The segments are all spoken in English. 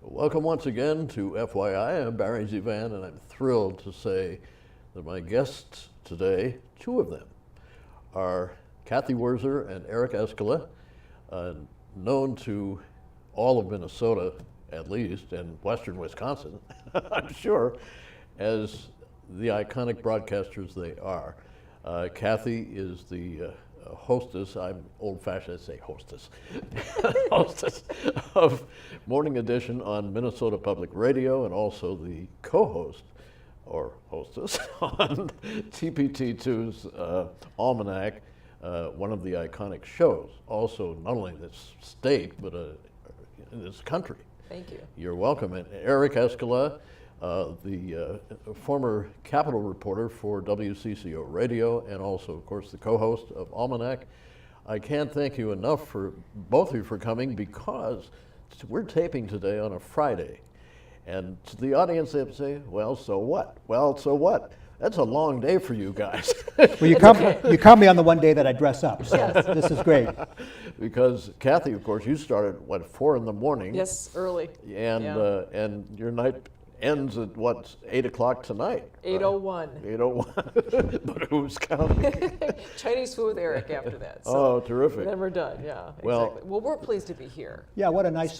Welcome once again to FYI. I'm Barry ZeVAN, and I'm thrilled to say that my guests today, two of them, are Cathy Wurzer and Eskola, known to all of Minnesota, at least, and western Wisconsin, I'm sure, as the iconic broadcasters they are. Cathy is the hostess, I'm old-fashioned to say hostess, hostess of Morning Edition on Minnesota Public Radio, and also the co-host, or hostess, on TPT2's Almanac, one of the iconic shows, also not only in this state, but in this country. Thank you. You're welcome. And Eskola, the former Capitol reporter for WCCO Radio, and also, of course, the co-host of Almanac. I can't thank you enough for both of you for coming, because we're taping today on a Friday. And to the audience, they say, well, so what? Well, so what? That's a long day for you guys. Well, you caught me on the one day that I dress up, so Yes. This is great. Because Cathy, of course, you started, 4 in the morning? Yes, early. And Yeah. And your night ends at 8 o'clock tonight? 8:01. 8:01. But who's counting? Chinese food with Eric after that. So Oh, terrific. Then we're done, yeah. Well- Exactly. Well, we're pleased to be here. Yeah, what a nice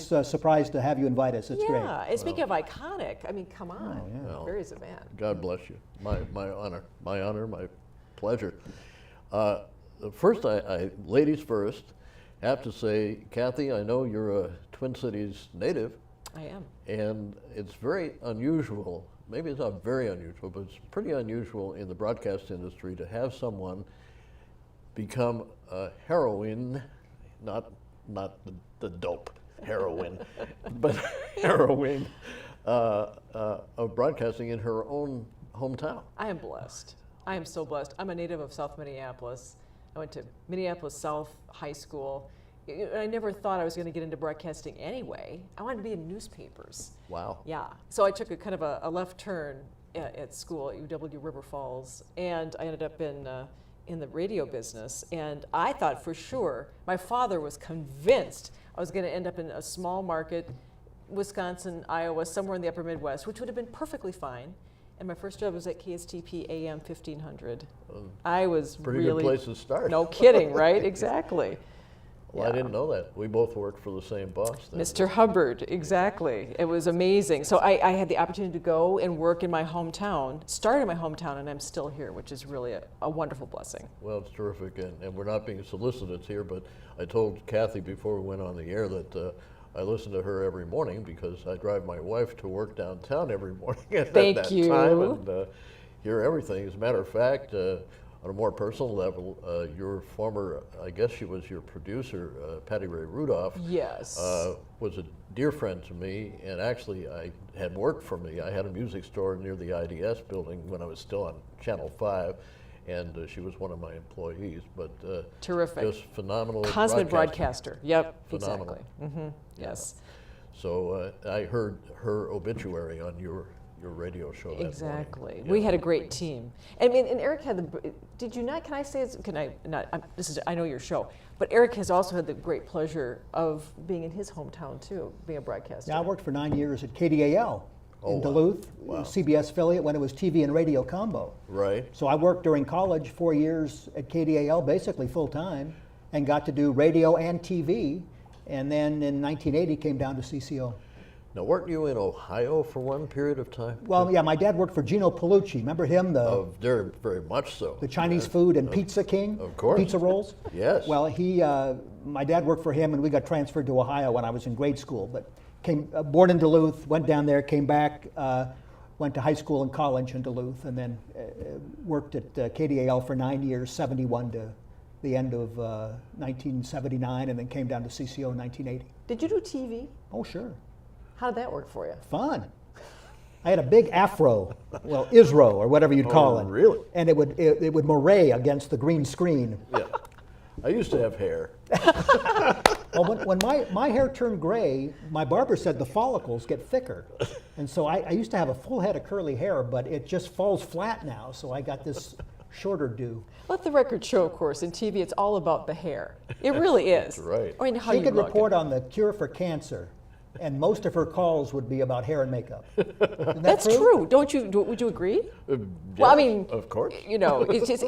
surprise to have you invite us. It's great. Yeah, and speaking of iconic, I mean, come on. Well, Very ZeVAN. God bless you. My honor. My honor, my pleasure. First, ladies first, have to say, Cathy, I know you're a Twin Cities native, I am. and it's very unusual, maybe it's not very unusual, but it's pretty unusual in the broadcast industry to have someone become a heroine, not the dope heroine, but heroine of broadcasting in her own hometown. I am blessed. I am so blessed. I'm a native of South Minneapolis. I went to Minneapolis South High School. I never thought I was going to get into broadcasting anyway. I wanted to be in newspapers. Wow. Yeah. So I took a kind of a left turn at school at UW River Falls, and I ended up in the radio business. And I thought for sure, my father was convinced I was going to end up in a small market, Wisconsin, Iowa, somewhere in the upper Midwest, which would have been perfectly fine. And my first job was at KSTP AM 1500. I was Pretty really good place to start. No kidding, right? Exactly. Well, I didn't know that. We both worked for the same boss then. Mr. Hubbard, exactly. It was amazing. So I had the opportunity to go and work in my hometown, start in my hometown, and I'm still here, which is really a wonderful blessing. Well, it's terrific, and we're not being solicitous here, but I told Cathy before we went on the air that I listen to her every morning because I drive my wife to work downtown every morning at that time and hear everything. As a matter of fact, on a more personal level, your former, I guess she was your producer, Patty Ray Rudolph, Yes. was a dear friend to me, and actually I had worked for me. I had a music store near the IDS building when I was still on Channel 5, and she was one of my employees, but Terrific. just phenomenal Consummate broadcaster. broadcaster. Yep, Phenomenal. exactly. Mm-hmm. Yes. So I heard her obituary on your radio show that morning. Exactly. Yeah. We had a great team. I mean, and Eric had did you not, can I say, can I not, I know your show, but Eric has also had the great pleasure of being in his hometown too, being a broadcaster. Yeah, I worked for 9 years at KDAL in wow. Duluth, Wow. CBS affiliate when it was TV and radio combo. Right. So I worked during college 4 years at KDAL, basically full time, and got to do radio and TV. And then in 1980 came down to CCO. Now, weren't you in Ohio for one period of time? Well, yeah, my dad worked for Gino Paolucci. Remember him, Very, very much so. the Chinese food and pizza king? Of course. Pizza rolls? Yes. Well, my dad worked for him, and we got transferred to Ohio when I was in grade school. But came born in Duluth, went down there, came back, went to high school and college in Duluth, and then worked at KDAL for 9 years, 71 to the end of 1979, and then came down to CCO in 1980. Did you do TV? Oh, sure. How did that work for you? Fun. I had a big afro, well, Isro or whatever you'd call it. Really? And it would moray against the green screen. Yeah. I used to have hair. Well, when my hair turned gray, my barber said the follicles get thicker. And so I used to have a full head of curly hair, but it just falls flat now, so I got this shorter do. Let the record show, of course, in TV it's all about the hair. It really is. That's right. I mean, how She you could look. report on the cure for cancer. and most of her calls would be about hair and makeup. Isn't that That's true. Don't you? Would you agree? Well, I mean, of course. You know, it's just,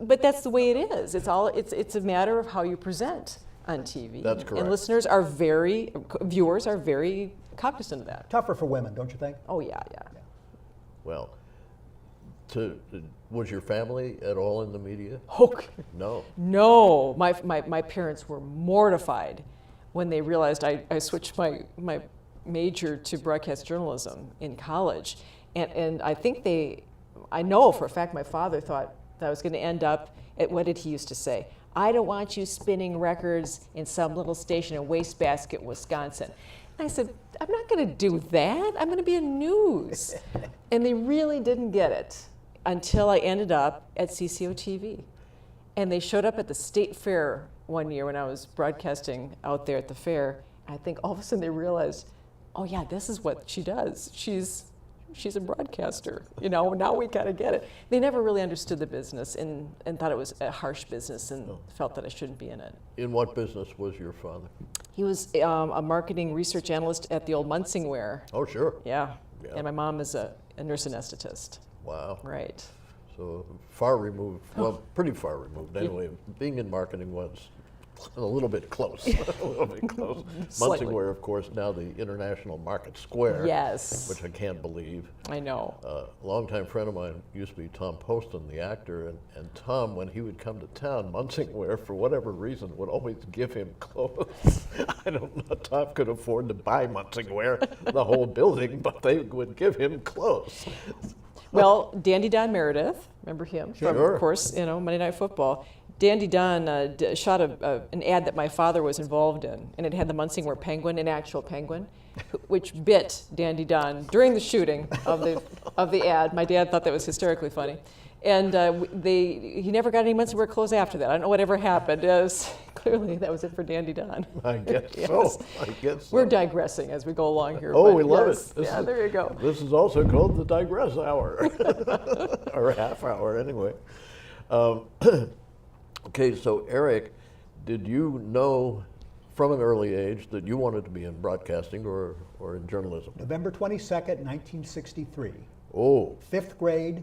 but that's the way it is. It's a matter of how you present on TV. That's correct. And viewers are very cognizant of that. Tougher for women, don't you think? Oh yeah. Well, was your family at all in the media? Okay. No. No, my parents were mortified when they realized I switched my major to broadcast journalism in college. And I know for a fact my father thought that I was going to end up at, what did he used to say? I don't want you spinning records in some little station in Wastebasket, Wisconsin. And I said, I'm not going to do that. I'm going to be in news. And they really didn't get it until I ended up at CCO TV. And they showed up at the state fair one year when I was broadcasting out there at the fair. I think all of a sudden they realized, oh yeah, this is what she does. She's a broadcaster. You know, now we kind of get it. They never really understood the business and thought it was a harsh business and felt that I shouldn't be in it. In what business was your father? He was a marketing research analyst at the old Munsingware. Oh, sure. Yeah. Yeah. And my mom is a nurse anesthetist. Wow. Right. So far removed, well, pretty far removed anyway. Being in marketing was a little bit close, a little bit close. Slightly. Munsingware, of course, now the International Market Square. Yes. Which I can't believe. I know. A longtime friend of mine used to be Tom Poston, the actor, and Tom, when he would come to town, Munsingware, for whatever reason, would always give him clothes. I don't know, Tom could afford to buy Munsingware, the whole building, but they would give him clothes. Well, Dandy Don Meredith, remember him from, Sure. of course, Monday Night Football. Dandy Don shot an ad that my father was involved in, and it had the Munsingware penguin, an actual penguin, which bit Dandy Don during the shooting of the ad. My dad thought that was hysterically funny. And he never got any Munsingware clothes after that. I don't know whatever happened. Clearly, that was it for Dandy Don. I guess Yes. so. I guess so. We're digressing as we go along here. Oh, but we love yes, it. Yeah, there you go. This is also called the Digress Hour, or half hour anyway. Okay, so Eric, did you know from an early age that you wanted to be in broadcasting or in journalism? November 22nd, 1963. Oh, 5th grade,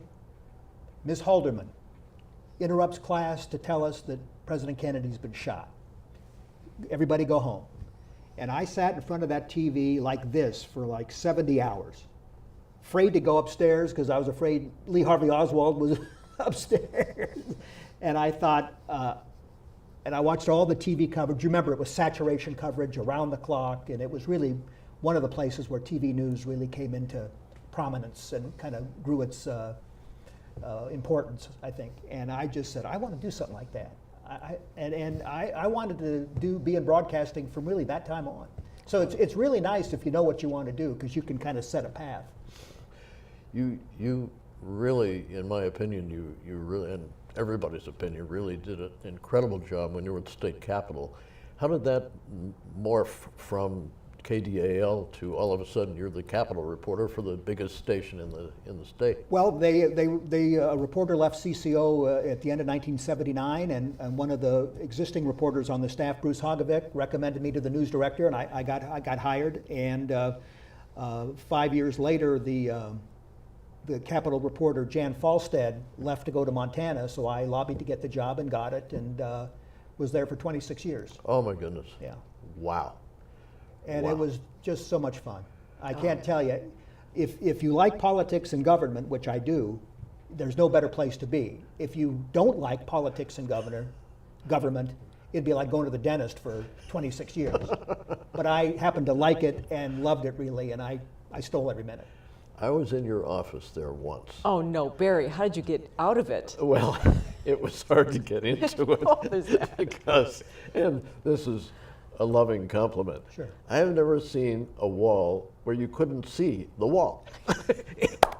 Ms. Halderman interrupts class to tell us that President Kennedy's been shot. Everybody go home. And I sat in front of that TV like this for like 70 hours, afraid to go upstairs because I was afraid Lee Harvey Oswald was upstairs. And I thought, and I watched all the TV coverage. You remember it was saturation coverage around the clock, and it was really one of the places where TV news really came into prominence and kind of grew its importance, I think. And I just said, I want to do something like that. I wanted to be in broadcasting from really that time on. So it's really nice if you know what you want to do, because you can kind of set a path. You really, in my opinion, you really, and everybody's opinion, really did an incredible job when you were at the state capitol. How did that morph from KDAL to all of a sudden you're the Capitol reporter for the biggest station in the state? Well, a reporter left CCO at the end of 1979, and one of the existing reporters on the staff, Bruce Hogovic, recommended me to the news director, and I got hired. And 5 years later, the Capitol reporter, Jan Falstead, left to go to Montana, so I lobbied to get the job and got it, and was there for 26 years. Oh my goodness. Yeah. Wow. And Wow. it was just so much fun. I can't tell you, if you like politics and government, which I do, there's no better place to be. If you don't like politics and government, it'd be like going to the dentist for 26 years. But I happened to like it and loved it really, and I stole every minute. I was in your office there once. Oh no, Barry, how did you get out of it? Well, it was hard to get into it. Oh, there's that. Because, and this is a loving compliment. Sure. I have never seen a wall where you couldn't see the wall.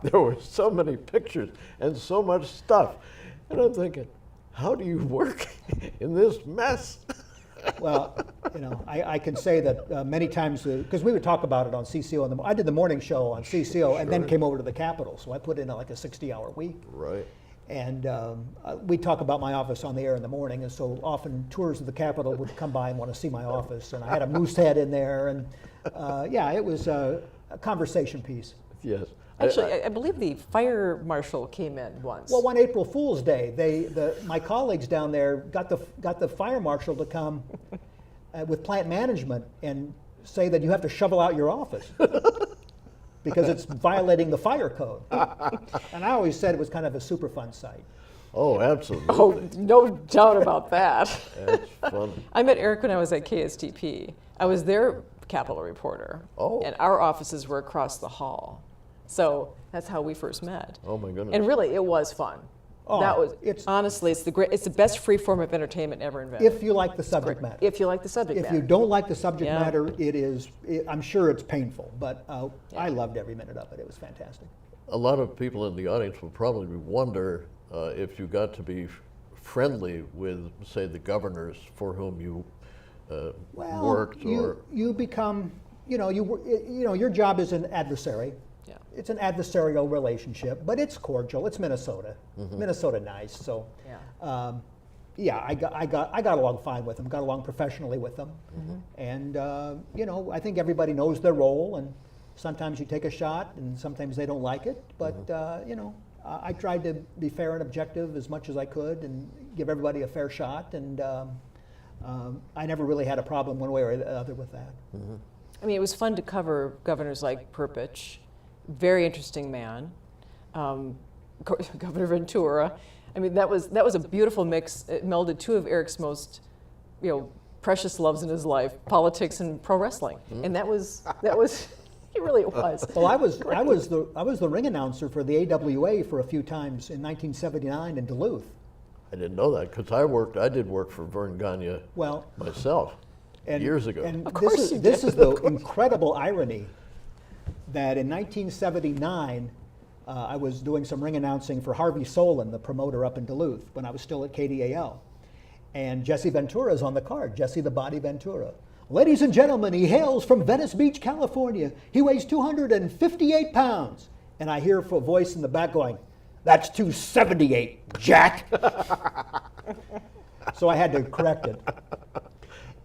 There were so many pictures and so much stuff. And I'm thinking, how do you work in this mess? Well, I can say that many times, because we would talk about it on CCO. I did the morning show on CCO and then came over to the Capitol, so I put in like a 60-hour week. Right. And we talk about my office on the air in the morning, and so often tours of the Capitol would come by and want to see my office. And I had a moose head in there, and yeah, it was a conversation piece. Yes. Actually, I believe the fire marshal came in once. Well, one April Fool's Day, my colleagues down there got the fire marshal to come with plant management and say that you have to shovel out your office because it's violating the fire code. And I always said it was kind of a Superfund site. Oh, absolutely. Oh, no doubt about that. That's funny. I met Eric when I was at KSTP. I was their Capitol reporter. Oh. And our offices were across the hall. So that's how we first met. Oh my goodness. And really, it was fun. Oh, that was it's honestly, it's the best free form of entertainment ever invented. if you like the subject matter. If you like the subject If matter. you don't like the subject Yeah. matter, I'm sure it's painful, but I loved every minute of it. It was fantastic. A lot of people in the audience will probably wonder if you got to be friendly with, say, the governors for whom you worked, or you become, your job is an adversary. Yeah. It's an adversarial relationship, but it's cordial. It's Minnesota. Minnesota nice. So, Yeah. I got along fine with them. Got along professionally with them, and I think everybody knows their role. And sometimes you take a shot, and sometimes they don't like it. But I tried to be fair and objective as much as I could, and give everybody a fair shot. And I never really had a problem one way or the other with that. I mean, it was fun to cover governors like Perpich, very interesting man, Governor Ventura. I mean, that was a beautiful mix. It melded two of Eric's most, precious loves in his life: politics and pro wrestling. And that was it really was. Well, I was the ring announcer for the AWA for a few times in 1979 in Duluth. I didn't know that because I did work for Vern Gagne myself years ago. And Of course this is the incredible irony that in 1979, I was doing some ring announcing for Harvey Solon, the promoter up in Duluth, when I was still at KDAL. And Jesse Ventura is on the card, Jesse the Body Ventura. Ladies and gentlemen, he hails from Venice Beach, California. He weighs 258 pounds. And I hear a voice in the back going, "That's 278, Jack." So I had to correct it.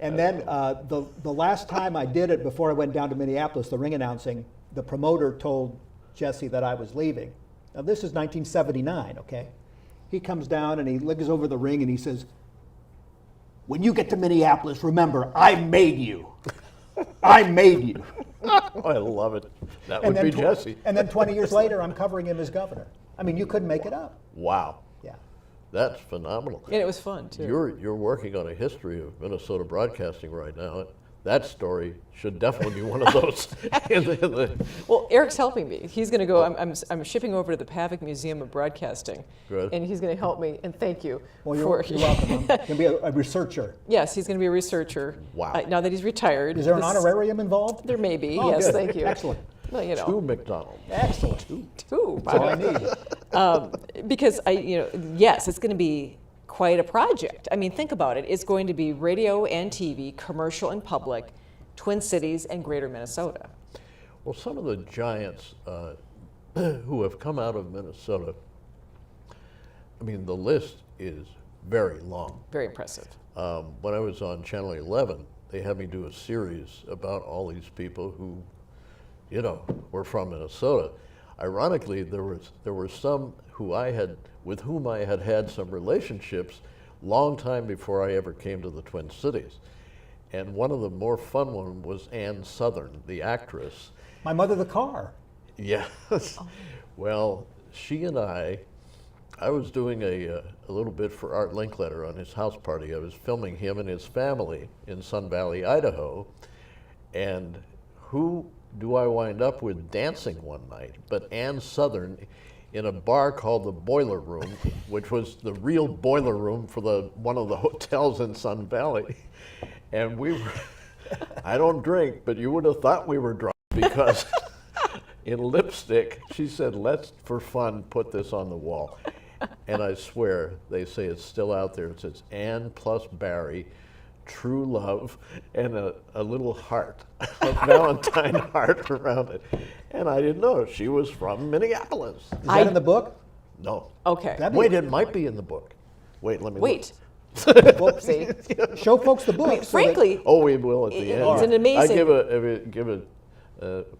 And then the last time I did it before I went down to Minneapolis, the ring announcing, the promoter told Jesse that I was leaving. Now this is 1979, okay? He comes down and he looks over the ring and he says, "When you get to Minneapolis, remember, I made you. I made you." Oh, I love it. That would be Jesse. And then 20 years later, I'm covering him as governor. I mean, you couldn't make it up. Wow. Yeah. That's phenomenal. And it was fun, too. You're working on a history of Minnesota broadcasting right now. That story should definitely be one of those. Well, Eric's helping me. He's going to go. I'm shipping over to the Pavic Museum of Broadcasting, Good. and he's going to help me. And thank you. Well, you're welcome. I'm going to be a researcher. Yes, he's going to be a researcher. Wow. Now that he's retired. Is there an honoraриum involved? There may be. Oh, yes, good. thank you. Excellent. Well, To McDonald's. Excellent. Two. That's all I need. Because yes, it's going to be quite a project. I mean, think about it. It's going to be radio and TV, commercial and public, Twin Cities and Greater Minnesota. Well, some of the giants who have come out of Minnesota, I mean, the list is very long. Very impressive. When I was on Channel 11, they had me do a series about all these people who, were from Minnesota. Ironically, there were some with whom I had some relationships long time before I ever came to the Twin Cities. And one of the more fun ones was Ann Southern, the actress. My mother, the car. Yes. Oh. Well, she and I was doing a little bit for Art Linkletter on his house party. I was filming him and his family in Sun Valley, Idaho. And who do I wind up with dancing one night but Ann Southern in a bar called the Boiler Room, which was the real boiler room for one of the hotels in Sun Valley. And we were, I don't drink, but you would have thought we were drunk because in lipstick, she said, "Let's, for fun, put this on the wall." And I swear, they say it's still out there. It says Ann plus Barry, true love, and a little heart, a Valentine heart around it. And I didn't know she was from Minneapolis. Is that in the book? No. Okay. That'd be- Wait, it might be in the book. Wait, let me Wait. Well, See, show folks the book. I mean, so that- frankly, Oh, we will at the It's end. an amazing- I give it,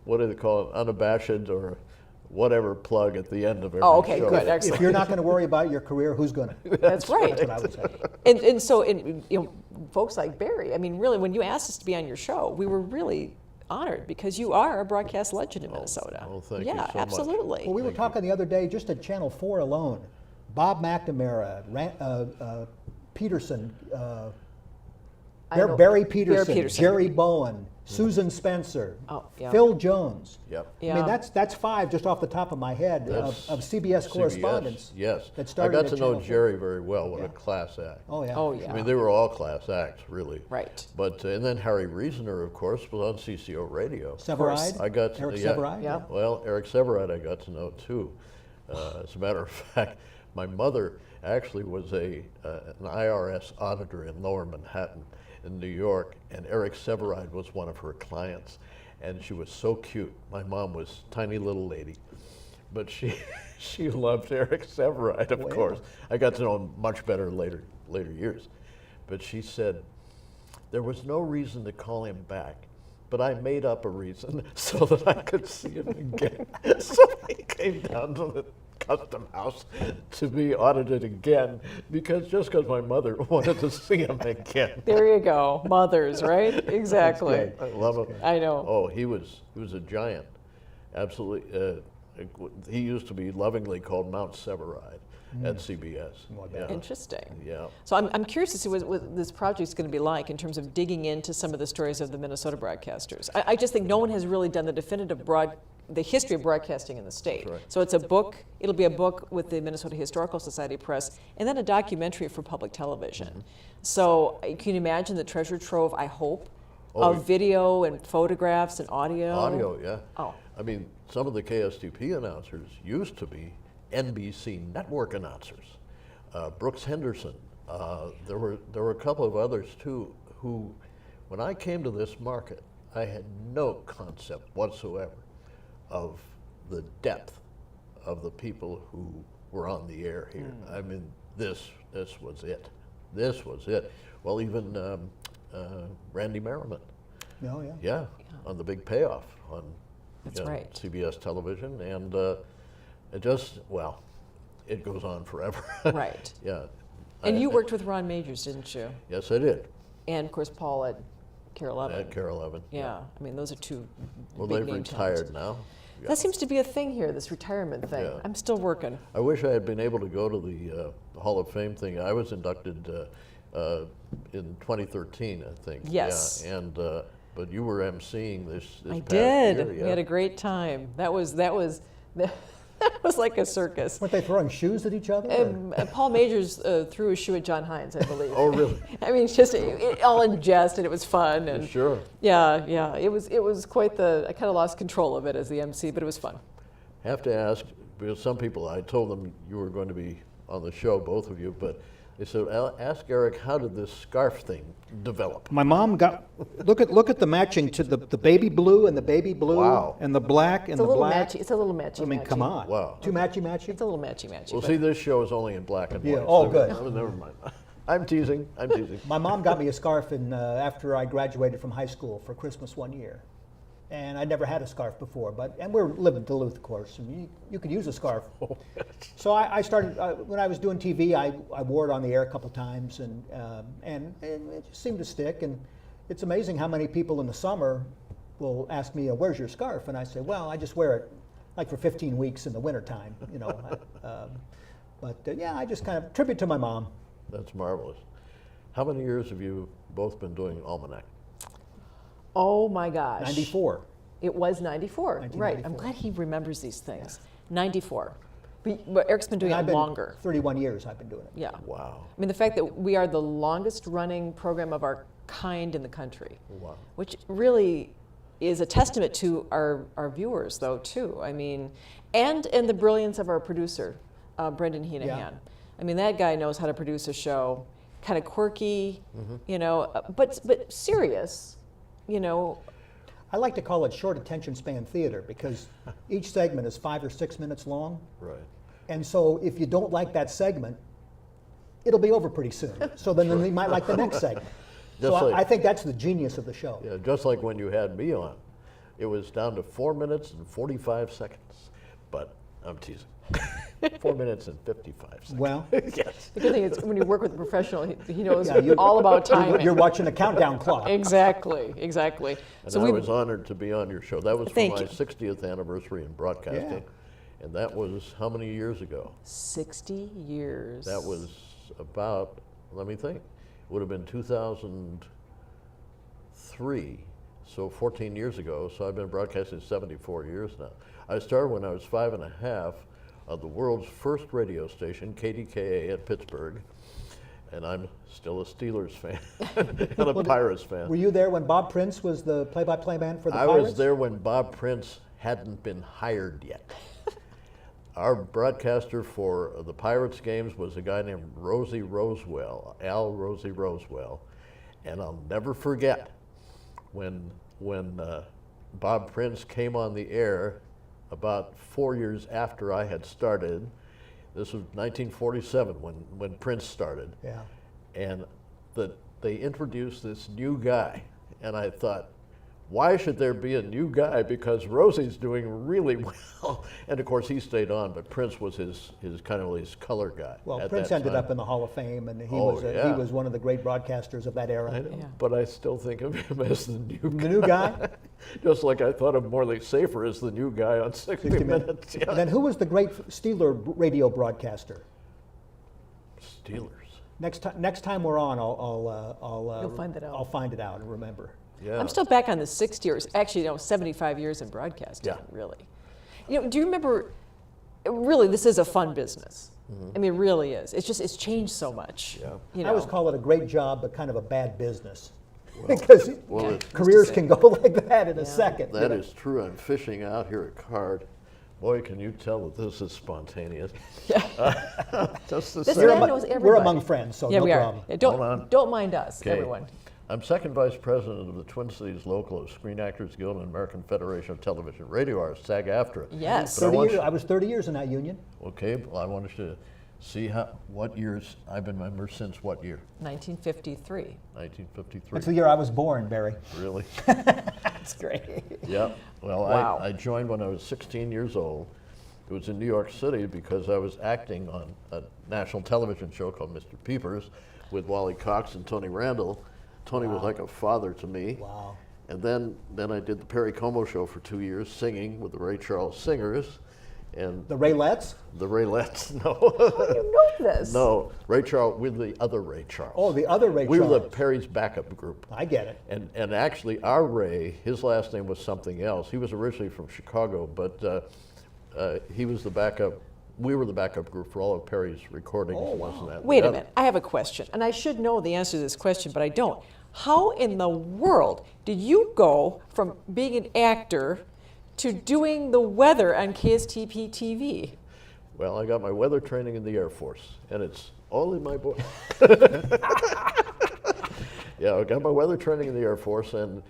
what do they call it, unabashed or whatever plug at the end of every Oh, okay, show. good, excellent. if you're not going to worry about your career, who's going to? that's right. That's what I would say. And so, folks like Barry, I mean, really, when you asked us to be on your show, we were really honored because you are a broadcast legend in Minnesota. well, thank you yeah, so much. absolutely. Well, we were talking the other day, just at Channel 4 alone, Bob McNamara, Peterson, I know- Barry Peterson, Barry Peterson. Jerry Bowen, Susan Spencer, Oh, yeah. Phil Jones. Yep. Yeah. I mean, that's five just off the top of my head That's of CBS correspondents. Yes. that I started got at to know Channel 4. Jerry very well. What Yeah. a class act. Oh, yeah. Oh, yeah. I mean, they were all class acts, really. Right. But and then Harry Reasoner, of course, was on CCO Radio. Severide? I got to, Eric yeah. Severide? Yeah. Well, Eric Severide I got to know too. As a matter of fact, my mother actually was an IRS auditor in Lower Manhattan in New York, and Eric Severide was one of her clients. And she was so cute. My mom was a tiny little lady, but she loved Eric Severide, of Well, yeah. course. I got to know him much better later years. But she said, there was no reason to call him back, but I made up a reason so that I could see him again. So I came down to the custom house to be audited again, because my mother wanted to see him again. There you go. Mothers, right? Exactly. I love him. I know. Oh, he was a giant. Absolutely. He used to be lovingly called Mount Severide at CBS. Oh, I bet. Interesting. Yeah. So I'm curious to see what this project's going to be like in terms of digging into some of the stories of the Minnesota broadcasters. I just think no one has really done the definitive the history of broadcasting in the state. That's right. So it's a book, it'll be a book with the Minnesota Historical Society Press, and then a documentary for public television. Mm-hmm. So can you imagine the treasure trove, I hope, Oh, of video and photographs and audio? Audio, yeah. Oh. I mean, some of the KSTP announcers used to be NBC network announcers. Brooks Henderson. There were a couple of others too who, when I came to this market, I had no concept whatsoever of the depth of the people who were on the air here. I mean, this was it. This was it. Well, even Randy Merriman. Oh, yeah. Yeah, on The Big Payoff on That's right. CBS television, and it it goes on forever. Right. Yeah. And you worked with Ron Majors, didn't you? Yes, I did. And of course Paul at Care 11. At Care 11. Yeah, I mean those are two Well, big they've name retired talents. now. Yeah. That seems to be a thing here, this retirement thing. Yeah. I'm still working. I wish I had been able to go to the Hall of Fame thing. I was inducted in 2013, I think. Yes. Yeah, and but you were emceeing this I past did. year. Yeah. We had a great time. That was that was like a circus. Weren't they throwing shoes at each other? or- Paul Majors threw a shoe at John Hines, I believe. Oh, really? I mean, it's just all in jest, and it was fun. And Sure. yeah, it was quite the. I kind of lost control of it as the MC, but it was fun. Have to ask, because some people, I told them you were going to be on the show, both of you, but they said, ask Eric, how did this scarf thing develop? My mom got look at the matching to the baby blue and the baby blue Wow. and the black and It's a the little black. matchy. It's a little matchy. I mean, come on. Wow. Too matchy. It's a little matchy. Well, but- see, this show is only in black and Yeah, white. oh, so- good. Oh, never mind. I'm teasing. My mom got me a scarf after I graduated from high school for Christmas one year. And I'd never had a scarf before, and we're living in Duluth, of course, and you could use a scarf. So I started, when I was doing TV, I wore it on the air a couple times, and it just seemed to stick. And it's amazing how many people in the summer will ask me, where's your scarf? And I say, well, I just wear it like for 15 weeks in the wintertime, you know. Yeah, I just kind of, tribute to my mom. That's marvelous. How many years have you both been doing Almanac? Oh my gosh. 94. It was 94. Right. 1994. I'm glad he remembers these things. 94. But Eric's been doing And I've it been longer. 31 years I've been doing it. Yeah. Wow. I mean, the fact that we are the longest running program of our kind in the country, Wow. which really is a testament to our viewers, though, too. I mean, and the brilliance of our producer, Brendan Heenahan. Yeah. I mean, that guy knows how to produce a show, kind of quirky, you know, but serious, you know. I like to call it short attention span theater because each segment is 5 or 6 minutes long, Right. And so if you don't like that segment, it'll be over pretty soon. So then you might like the next segment. So Just like- I think that's the genius of the show. Yeah, just like when you had me on, it was down to 4 minutes and 45 seconds. But I'm teasing. 4 minutes and 55 seconds. Well, Yes. The good thing is when you work with a professional, he knows Yeah, you- all about timing. you're watching a countdown clock. Exactly. And So I we was honored to be on your show. That was for Thank my you. 60th anniversary in broadcasting. And that was how many years ago? 60 years. That was about, let me think, it would have been 2003, so 14 years ago. So I've been broadcasting 74 years now. I started when I was 5 and a half of the world's first radio station, KDKA at Pittsburgh, and I'm still a Steelers fan and a Pirates fan. Were you there when Bob Prince was the play-by-play man for the I Pirates? was there when Bob Prince hadn't been hired yet. Our broadcaster for the Pirates games was a guy named Rosie Rosewell, Rosie Rosewell, and I'll never forget when Bob Prince came on the air about 4 years after I had started. This was 1947 when Prince started. Yeah. And they introduced this new guy, and I thought, why should there be a new guy? Because Rosie's doing really well. And of course he stayed on, but Prince was his kind of his color guy. Well, at Prince that ended time. up in the Hall of Fame, and he Oh, he yeah. was one of the great broadcasters of that era. I know, Yeah. but I still think of him as the new guy. The new guy, Just like I thought of Morley Safer as the new guy on 60 Minutes. Yeah. And then who was the great Steeler radio broadcaster? Steelers. Next time we're on, I'll You'll find it out. I'll find it out and remember. Yeah. I'm still back on the 60 years, actually, 75 years in broadcasting, Yeah. really. Do you remember, really, this is a fun business. I mean, it really is. It's changed so much. Yeah. You I know. always call it a great job, but kind of a bad business. Because well, Yeah. it- careers can go like that in a second. That is true. I'm fishing out here a card. Boy, can you tell that this is spontaneous. Just the This same. man knows We're everybody. among friends, so Yeah, no we are. problem. Yeah, Hold on. don't mind us, Okay. everyone. I'm second vice president of the Twin Cities Local of Screen Actors Guild and American Federation of Television and Radio Artists, SAG-AFTRA. Yes. But I want I was 30 years in that union. Okay, well, I wanted to see what years I've been member since what year? 1953. 1953. That's the year I was born, Barry. Really? That's great. Yeah. Well, Wow. I joined when I was 16 years old. It was in New York City because I was acting on a national television show called Mr. Peepers with Wally Cox and Tony Randall. Tony was like a father to me. Wow. And then I did the Perry Como show for 2 years, singing with the Ray Charles Singers, and The Raylettes? the Raylettes. No, You know this. no, Ray Charles with the other Ray Charles. Oh, the other Ray we were the Charles. Perry's backup group. I get it. And actually, our Ray, his last name was something else. He was originally from Chicago, but he was the backup. We were the backup group for all of Perry's recordings. Oh, and wow. this and that and Wait the a other. minute. I have a question, and I should know the answer to this question, but I don't. How in the world did you go from being an actor to doing the weather on KSTP TV? Well, I got my weather training in the Air Force, and it's all in my book. Yeah, I got my weather training in the Air Force, and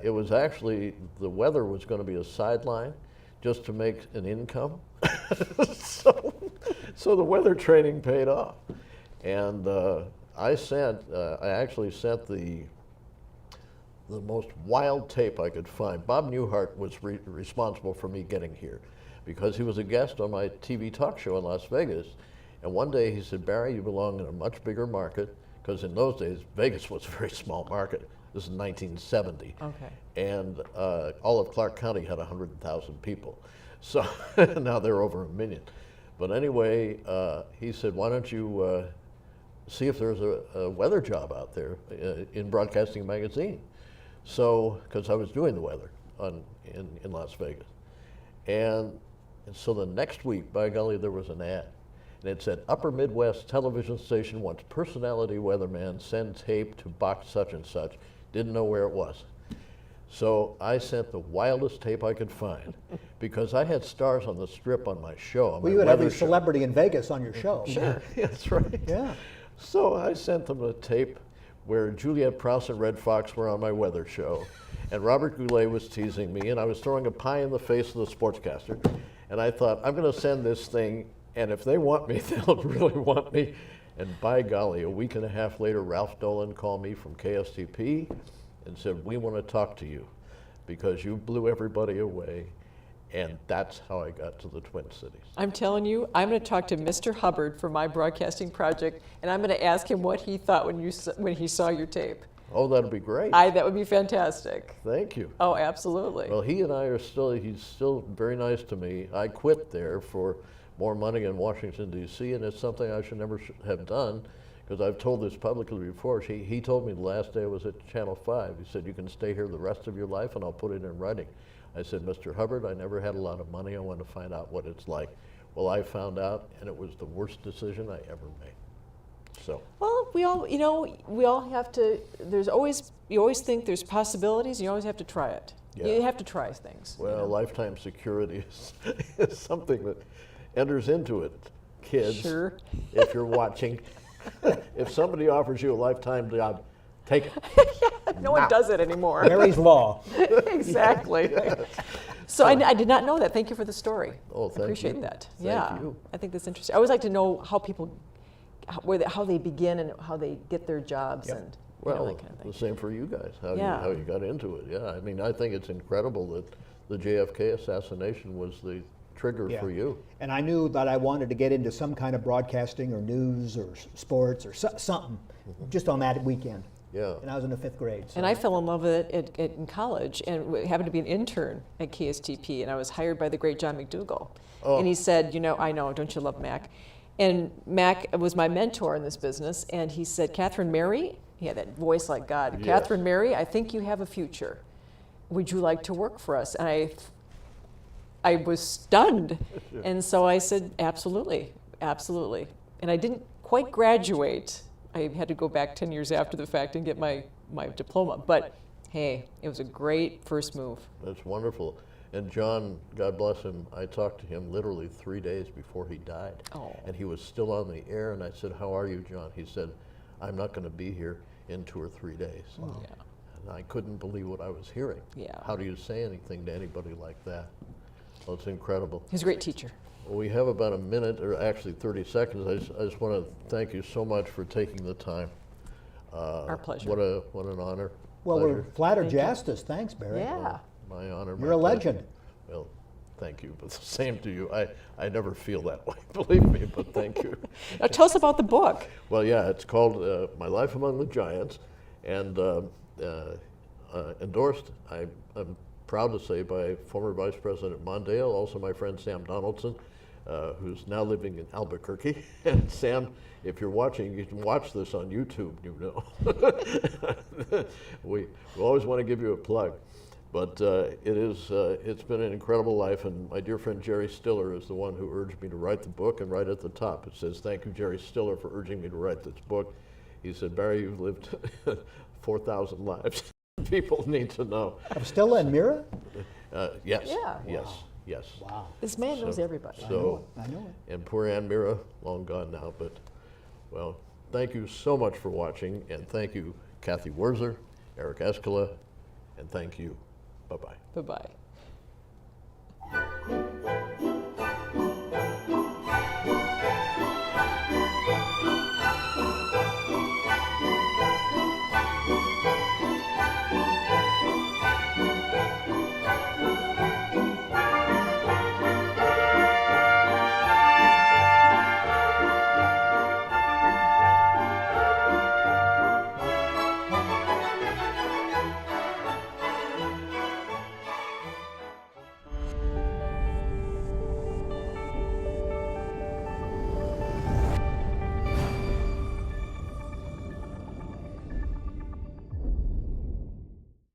it was actually, the weather was going to be a sideline just to make an income. So the weather training paid off. And I actually sent the most wild tape I could find. Bob Newhart was responsible for me getting here because he was a guest on my TV talk show in Las Vegas. And one day he said, "Barry, you belong in a much bigger market," because in those days, Vegas was a very small market. This is 1970. Okay. And all of Clark County had 100,000 people. So now they're over 1 million. But anyway, he said, "Why don't you see if there's a weather job out there in Broadcasting Magazine?" So, because I was doing the weather in Las Vegas. And so the next week, by golly, there was an ad. And it said, "Upper Midwest television station wants personality weatherman, send tape to box such and such." Didn't know where it was. So I sent the wildest tape I could find because I had stars on the strip on my show. On Well, my you had every weather show. celebrity in Vegas on your show. Sure. That's right. Yeah. So I sent them a tape where Juliette Prowse and Red Fox were on my weather show, and Robert Goulet was teasing me, and I was throwing a pie in the face of the sportscaster. And I thought, I'm going to send this thing And if they want me, they'll really want me. And by golly, a week and a half later, Ralph Dolan called me from KSTP and said, we want to talk to you because you blew everybody away. And that's how I got to the Twin Cities. I'm telling you, I'm going to talk to Mr. Hubbard for my broadcasting project, and I'm going to ask him what he thought when he saw your tape. Oh, that'd be great. That would be fantastic. Thank you. Oh, absolutely. Well, he and I are still, he's still very nice to me. I quit there for more money in Washington, D.C., and it's something I should never have done, because I've told this publicly before. He told me the last day I was at Channel 5, he said, you can stay here the rest of your life, and I'll put it in writing. I said, Mr. Hubbard, I never had a lot of money. I want to find out what it's like. Well, I found out, and it was the worst decision I ever made. So. Well, we all have to, you always think there's possibilities, and you always have to try it. Yeah. You have to try things. Well, lifetime security is something that enters into it, kids. Sure. If you're watching, if somebody offers you a lifetime job, take it. No one does it anymore. Mary's Law. Exactly. So I did not know that. Thank you for the story. Oh, thank Appreciate you. that. Thank Yeah. you. I think that's interesting. I always like to know how people, how they begin and how they get their jobs and Well, that kind of thing. the same for you guys, how Yeah. you got into it. Yeah, I mean, I think it's incredible that the JFK assassination was the trigger Yeah. for you. And I knew that I wanted to get into some kind of broadcasting or news or sports or something just on that weekend. Yeah. And I was in the 5th grade. So. And I fell in love with it in college, and happened to be an intern at KSTP, and I was hired by the great John McDougall. Oh. And he said, I know, don't you love Mac? And Mac was my mentor in this business, and he said, Catherine Mary, he had that voice like God, Yes. Catherine Mary, I think you have a future. Would you like to work for us? And I was stunned. And so I said, absolutely, absolutely. And I didn't quite graduate. I had to go back 10 years after the fact and get my diploma. But hey, it was a great first move. That's wonderful. And John, God bless him, I talked to him literally 3 days before he died. Oh. And he was still on the air, and I said, how are you, John? He said, I'm not going to be here in 2 or 3 days. Yeah. And I couldn't believe what I was hearing. Yeah. How do you say anything to anybody like that? Well, it's incredible. He was a great teacher. Well, we have about a minute, or actually 30 seconds. I just want to thank you so much for taking the time. Our pleasure. What an honor. Well, Pleasure. we're flattered you asked us. Thanks, Barry. Yeah. My honor. You're a my pleasure. legend. Well, thank you, but the same to you. I never feel that way, believe me, but thank you. Now tell us about the book. Well, yeah, it's called My Life Among the Giants, and endorsed, I'm proud to say, by former Vice President Mondale, also my friend Sam Donaldson, who's now living in Albuquerque. And Sam, if you're watching, you can watch this on YouTube, you know. We always want to give you a plug. But it's been an incredible life, and my dear friend Jerry Stiller is the one who urged me to write the book, and right at the top it says, thank you, Jerry Stiller, for urging me to write this book. He said, Barry, you've lived 4,000 lives. People need to know. Of Stella and Mira? Yes, Yeah. yes, yes. Wow. This man knows So- everybody. So, I know it. and poor Ann Mira, long gone now, but, well, thank you so much for watching, and thank you, Cathy Wurzer, Eric Eskola, and thank you. Bye-bye. Bye-bye.